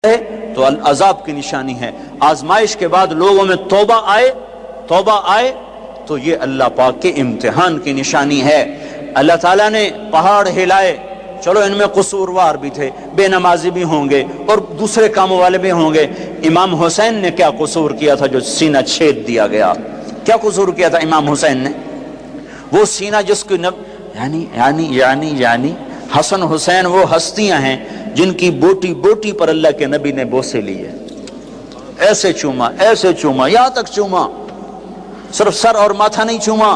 ہے تو عذاب کی نشانی ہے، آزمائش کے بعد لوگوں میں توبہ آئے تو یہ اللہ پاک کے امتحان کی نشانی ہے۔ اللہ تعالیٰ نے پہاڑ ہلائے، چلو ان میں قصوروار بھی تھے، بے نمازی بھی ہوں گے اور دوسرے کاموں والے بھی ہوں گے۔ امام حسین نے کیا قصور کیا تھا جو سینہ چھید دیا گیا؟ کیا قصور کیا تھا امام حسین نے؟ وہ سینہ جس کی یعنی حسن حسین وہ ہستیاں ہیں جن کی بوٹی بوٹی پر اللہ کے نبی نے بوسے لیے، ایسے چوما یہاں تک چوما، صرف سر اور ماتھا نہیں چوما۔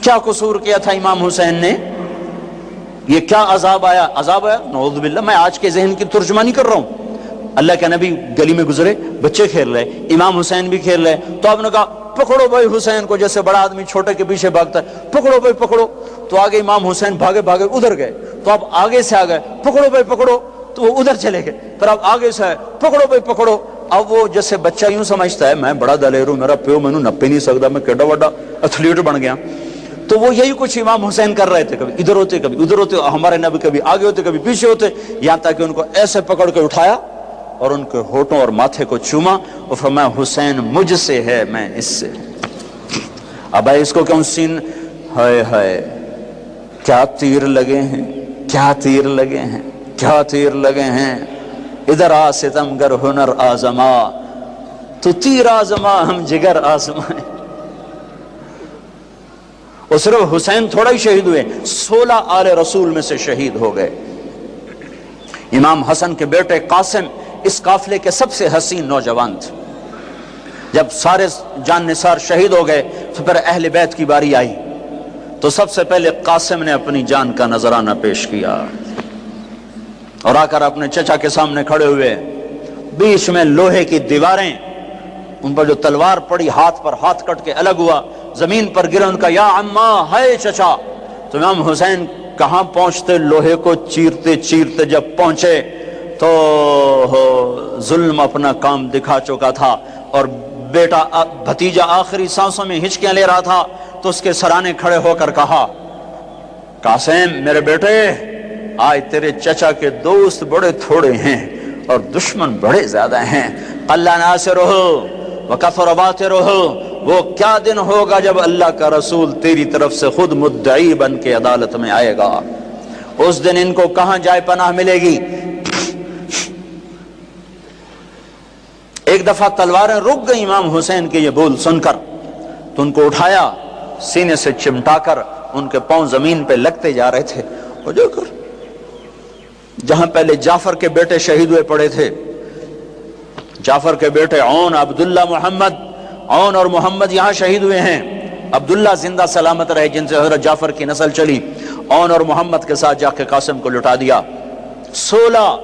کیا قصور کیا تھا امام حسین نے؟ یہ کیا عذاب آیا؟ نعوذ باللہ، میں آج کے ذہن کی ترجمانی کر رہا ہوں۔ اللہ کے نبی گلی میں گزرے، بچے کھیل رہے، امام حسین بھی کھیل رہے، تو آپ نے کہا پکڑو بھائی حسین کو، جیسے بڑا آدمی چھوٹے کے پیچھے بھاگتا ہے، پکڑو بھائی پکڑو۔ تو آگے امام حسین بھاگے ادھر گئے، تو آپ آگے سے آ گئے، پکڑو بھائی پکڑو، تو وہ ادھر چلے گئے، پھر آپ آگے سے آئے، پکڑو بھائی پکڑو۔ اب وہ جیسے بچہ یوں سمجھتا ہے میں بڑا دلیر ہوں، میرا پیو مینوں نپے نہیں سکتا، میں کیڈا بڑا ایتھلیٹ بن گیا۔ تو وہ یہی کچھ امام حسین کر رہے تھے، کبھی ادھر ہوتے کبھی ادھر ہوتے، ہمارے نبی کبھی آگے ہوتے کبھی پیچھے ہوتے، یہاں تک کہ ان کو ایسے پکڑ کے اٹھایا اور ان کے ہونٹوں اور ماتھے کو چوما اور فرمایا حسین مجھ سے ہے، میں اس سے۔ اب اس کو کیوں سین ہائے کیا تیر لگے ہیں، ادھر آ ستمگر ہنر آزما، تو تیر آزما ہم جگر آزمائیں۔ اور صرف حسین تھوڑا ہی شہید ہوئے، 16 آل رسول میں سے شہید ہو گئے۔ امام حسن کے بیٹے قاسم اس قافلے کے سب سے حسین نوجوان تھے۔ جب سارے جان نثار شہید ہو گئے تو پھر اہل بیت کی باری آئی، تو سب سے پہلے قاسم نے اپنی جان کا نذرانہ پیش کیا اور آ کر اپنے چچا کے سامنے کھڑے ہوئے، بیچ میں لوہے کی دیواریں، ان پر جو تلوار پڑی ہاتھ پر ہاتھ کٹ کے الگ ہوا، زمین پر گرا، ان کا یا عمّا ہے چچا۔ تو امام حسین کہاں پہنچتے، لوہے کو چیرتے چیرتے جب پہنچے تو ظلم اپنا کام دکھا چکا تھا، اور بیٹا بھتیجا آخری سانسوں میں ہچکیاں لے رہا تھا، تو اس کے سرانے کھڑے ہو کر کہا قاسم میرے بیٹے، آج تیرے چچا کے دوست بڑے تھوڑے ہیں اور دشمن بڑے زیادہ ہیں، اللہ ناصرہ وکفر باطرہ، وہ کیا دن ہوگا جب اللہ کا رسول تیری طرف سے خود مدعی بن کے عدالت میں آئے گا، اس دن ان کو کہاں جائے پناہ ملے گی۔ ایک دفعہ تلواریں رک گئی امام حسین کے یہ بول سن کر، تو ان کو اٹھایا، سینے سے چمٹا کر ان کے پاؤں زمین پہ لگتے جا رہے تھے، اور جو کر جہاں پہلے جعفر کے بیٹے شہید ہوئے پڑے تھے، جعفر کے بیٹے عون، عبداللہ، محمد، عون اور محمد یہاں شہید ہوئے ہیں، عبداللہ زندہ سلامت رہے جن سے حضرت جعفر کی نسل چلی، عون اور محمد کے ساتھ جا کے قاسم کو لٹا دیا۔ 16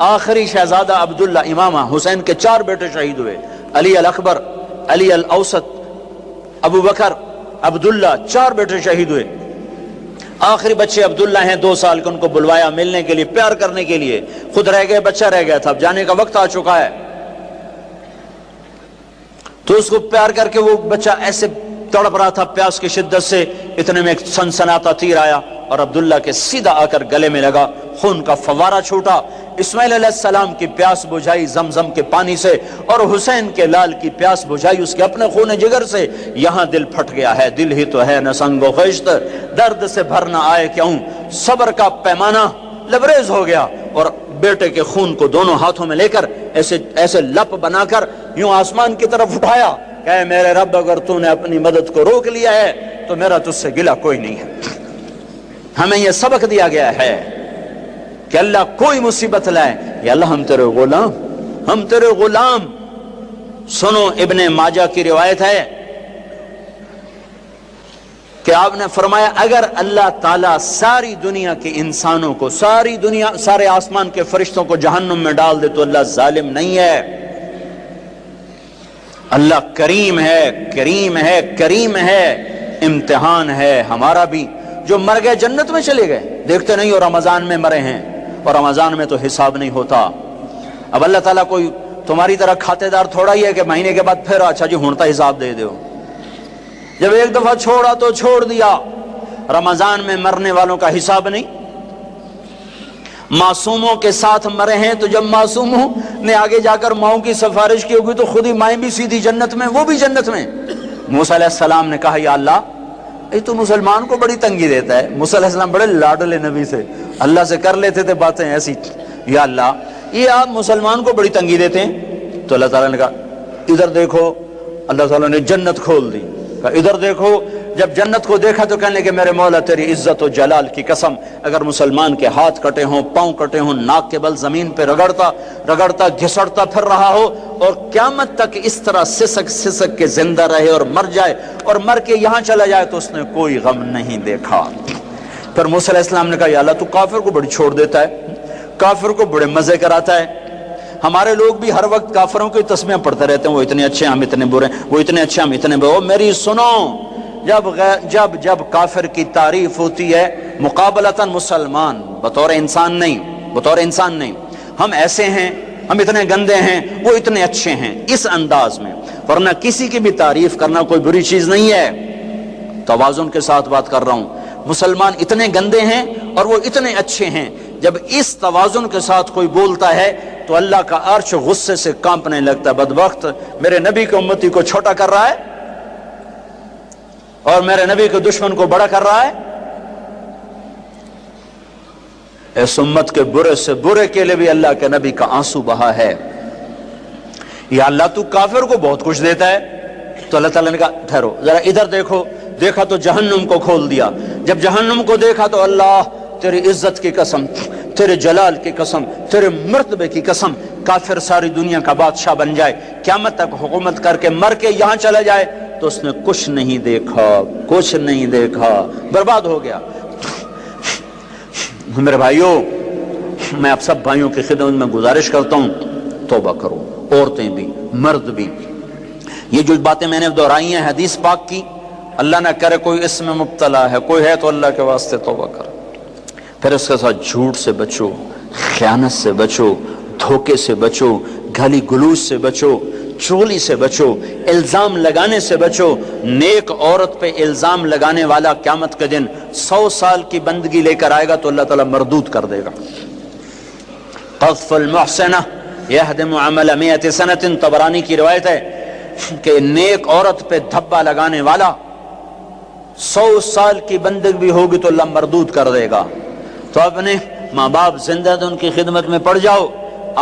آخری شہزادہ عبداللہ، امام حسین کے 4 بیٹے شہید ہوئے، علی الاکبر، علی الاوسط، ابو بکر، عبداللہ، 4 بیٹے شہید ہوئے۔ آخری بچے عبداللہ ہیں، 2 سال کے، ان کو بلوایا ملنے کے لیے، پیار کرنے کے لیے، خود رہ گئے، بچہ رہ گیا تھا، اب جانے کا وقت آ چکا ہے، تو اس کو پیار کر کے وہ بچہ ایسے تڑپ رہا تھا پیاس کی شدت سے، اتنے میں ایک سنسناتا تیر آیا اور عبداللہ کے سیدھا آ کر گلے میں لگا، خون کا فوارہ چھوٹا۔ اسماعیل علیہ السلام کی پیاس بجھائی زمزم کے پانی سے، اور حسین کے لال کی پیاس بجھائی اس کے اپنے خون جگر سے۔ یہاں دل پھٹ گیا ہے، دل ہی تو ہے نہ سنگ و خشت، درد سے بھرنا آئے کیوں، صبر کا پیمانہ لبریز ہو گیا، اور بیٹے کے خون کو دونوں ہاتھوں میں لے کر ایسے لپ بنا کر یوں آسمان کی طرف اٹھایا کہ اے میرے رب، اگر تو نے اپنی مدد کو روک لیا ہے تو میرا تجھ سے گلہ کوئی نہیں ہے۔ ہمیں یہ سبق دیا گیا ہے کہ اللہ کوئی مصیبت لائے، یا اللہ ہم تیرے غلام۔ سنو، ابن ماجہ کی روایت ہے کہ آپ نے فرمایا اگر اللہ تعالیٰ ساری دنیا کے انسانوں کو، سارے آسمان کے فرشتوں کو جہنم میں ڈال دے تو اللہ ظالم نہیں ہے، اللہ کریم ہے، امتحان ہے ہمارا بھی۔ جو مر گئے جنت میں چلے گئے، دیکھتے نہیں ہو رمضان میں مرے ہیں، اور رمضان میں تو حساب نہیں ہوتا۔ اب اللہ تعالیٰ کوئی تمہاری طرح کھاتے دار تھوڑا ہی ہے کہ مہینے کے بعد پھر اچھا جی ہونتا حساب دے دو۔ جب ایک دفعہ چھوڑا تو چھوڑ دیا۔ رمضان میں مرنے والوں کا حساب نہیں، معصوموں کے ساتھ مرے ہیں تو جب معصوموں نے آگے جا کر ماؤں کی سفارش کی ہوگی تو خود ہی مائیں بھی سیدھی جنت میں، وہ بھی جنت میں۔ موسیٰ علیہ السلام نے کہا یا اللہ یہ تو مسلمان کو بڑی تنگی دیتا ہے۔ موسیٰ علیہ السلام بڑے لاڈلے نبی سے، اللہ سے کر لیتے تھے باتیں ایسی، یا اللہ یہ آپ مسلمان کو بڑی تنگی دیتے ہیں۔ تو اللہ تعالیٰ نے کہا ادھر دیکھو، اللہ تعالیٰ نے جنت کھول دی، کہا ادھر دیکھو۔ جب جنت کو دیکھا تو کہنے لگے میرے مولا تیری عزت و جلال کی قسم، اگر مسلمان کے ہاتھ کٹے ہوں، پاؤں کٹے ہوں، ناک کے بل زمین پہ رگڑتا گھسڑتا پھر رہا ہو اور قیامت تک اس طرح سسک کے زندہ رہے اور مر جائے اور مر کے یہاں چلا جائے تو اس نے کوئی غم نہیں دیکھا۔ پھر موسیٰ علیہ السلام نے کہا یا اللہ تو کافر کو بڑی چھوڑ دیتا ہے، کافر کو بڑے مزے کراتا ہے۔ ہمارے لوگ بھی ہر وقت کافروں کی تسمیاں پڑھتے رہتے ہیں، وہ اتنے اچھے ہم اتنے برے، وہ اتنے اچھے ہم اتنے برے۔ میری سنو، جب کافر کی تعریف ہوتی ہے مقابلتاً مسلمان، بطور انسان نہیں، ہم ایسے ہیں، ہم اتنے گندے ہیں، وہ اتنے اچھے ہیں، اس انداز میں، ورنہ کسی کی بھی تعریف کرنا کوئی بری چیز نہیں ہے۔ توازن کے ساتھ بات کر رہا ہوں، مسلمان اتنے گندے ہیں اور وہ اتنے اچھے ہیں، جب اس توازن کے ساتھ کوئی بولتا ہے تو اللہ کا عرش غصے سے کانپنے لگتا ہے۔ بدبخت میرے نبی کی امتی کو چھوٹا کر رہا ہے اور میرے نبی کے دشمن کو بڑا کر رہا ہے۔ اس امت کے برے سے برے کے لیے بھی اللہ کے نبی کا آنسو بہا ہے۔ یا اللہ تو کافر کو بہت کچھ دیتا ہے۔ تو اللہ تعالیٰ نے کہا ٹھہرو ذرا ادھر دیکھو، دیکھا تو جہنم کو کھول دیا۔ جب جہنم کو دیکھا تو اللہ تیری عزت کی قسم، تیرے جلال کی قسم، تیرے مرتبے کی قسم، کافر ساری دنیا کا بادشاہ بن جائے، قیامت تک حکومت کر کے مر کے یہاں چلا جائے تو اس نے کچھ نہیں دیکھا، برباد ہو گیا۔ میرے بھائیوں، میں آپ سب بھائیوں کی خدمت میں گزارش کرتا ہوں توبہ کرو، عورتیں بھی مرد بھی۔ یہ جو باتیں میں نے دہرائی ہیں حدیث پاک کی، اللہ نہ کرے کوئی اس میں مبتلا ہے، کوئی ہے تو اللہ کے واسطے توبہ کرو۔ پھر اس کے ساتھ جھوٹ سے بچو، خیانت سے بچو، دھوکے سے بچو، گالی گلوچ سے بچو، چغلی سے بچو، الزام لگانے سے بچو۔ نیک عورت پہ الزام لگانے والا قیامت کے دن 100 سال کی بندگی لے کر آئے گا تو اللہ تعالیٰ مردود کر دے گا۔ قذف المحسنہ یہدم عمل 100 سنۃ، طبرانی کی روایت ہے کہ نیک عورت پہ دھبا لگانے والا 100 سال کی بندگی بھی ہوگی تو اللہ مردود کر دے گا۔ تو اپنے ماں باپ زندہ تو ان کی خدمت میں پڑ جاؤ،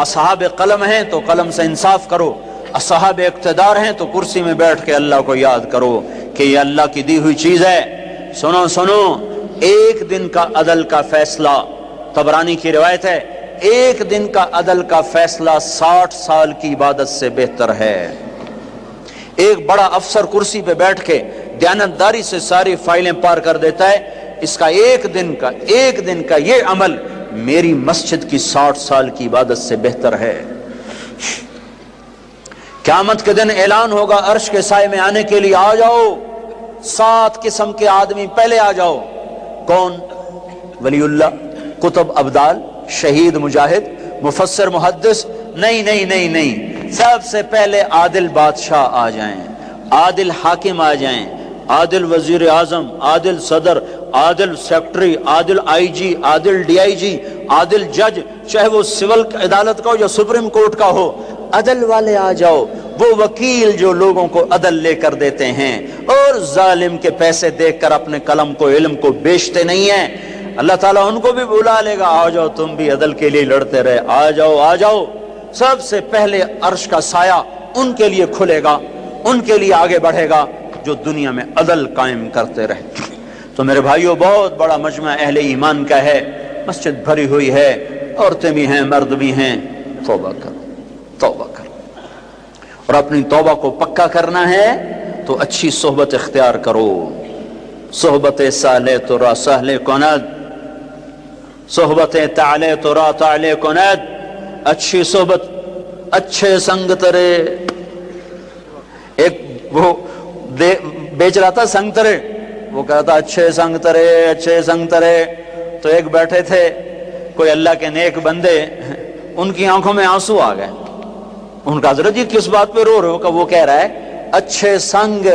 اصحاب قلم ہیں تو قلم سے انصاف کرو، اصحاب اقتدار ہیں تو کرسی میں بیٹھ کے اللہ کو یاد کرو کہ یہ اللہ کی دی ہوئی چیز ہے۔ سنو، ایک دن کا عدل کا فیصلہ، طبرانی کی روایت ہے، ایک دن کا عدل کا فیصلہ 60 سال کی عبادت سے بہتر ہے۔ ایک بڑا افسر کرسی پہ بیٹھ کے دیانتداری سے ساری فائلیں پار کر دیتا ہے، اس کا ایک دن کا یہ عمل میری مسجد کی 60 سال کی عبادت سے بہتر ہے۔ قیامت کے دن اعلان ہوگا عرش کے سائے میں آنے کے لیے آ جاؤ، 7 قسم کے آدمی پہلے آ جاؤ۔ کون؟ ولی اللہ، کتب ابدال، شہید مجاہد، مفسر محدث؟ نہیں، سب سے پہلے عادل بادشاہ آ جائیں، عادل حاکم آ جائیں، عادل وزیر اعظم، عادل صدر، عادل secretary, Adil I G, Adil D I جی، عادل جج، چاہے وہ سول عدالت کا ہو یا سپریم کورٹ کا ہو، عدل والے آ جاؤ۔ وہ وکیل جو لوگوں کو عدل لے کر دیتے ہیں اور ظالم کے پیسے دیکھ کر اپنے قلم کو، علم کو بیچتے نہیں ہیں، اللہ تعالیٰ ان کو بھی بلا لے گا، آ جاؤ تم بھی عدل کے لیے لڑتے رہے، آ جاؤ۔ سب سے پہلے عرش کا سایہ ان کے لیے کھلے گا، ان کے لیے آگے بڑھے گا جو دنیا میں عدل قائم کرتے رہے۔ تو میرے بھائیوں، بہت بڑا مجمع اہل ایمان کا ہے، مسجد بھری ہوئی ہے، عورتیں بھی ہیں، مرد بھی ہیں۔ توبہ کرو اور اپنی توبہ کو پکا کرنا ہے تو اچھی صحبت اختیار کرو۔ صحبت صالح تو را صالح کند، صحبت تعالی تو را تعالی کند۔ اچھی صحبت، اچھے سنگ ترے۔ ایک وہ بیچ رہا تھا سنگ ترے، وہ کہتا اچھے سنگ ترے۔ تو ایک بیٹھے تھے کوئی اللہ کے نیک بندے، ان کی آنکھوں میں آنسو آ گئے۔ ان کا حضرت جی کس بات پہ رو رہے ہو؟ کہ وہ کہہ رہا ہے اچھے سنگ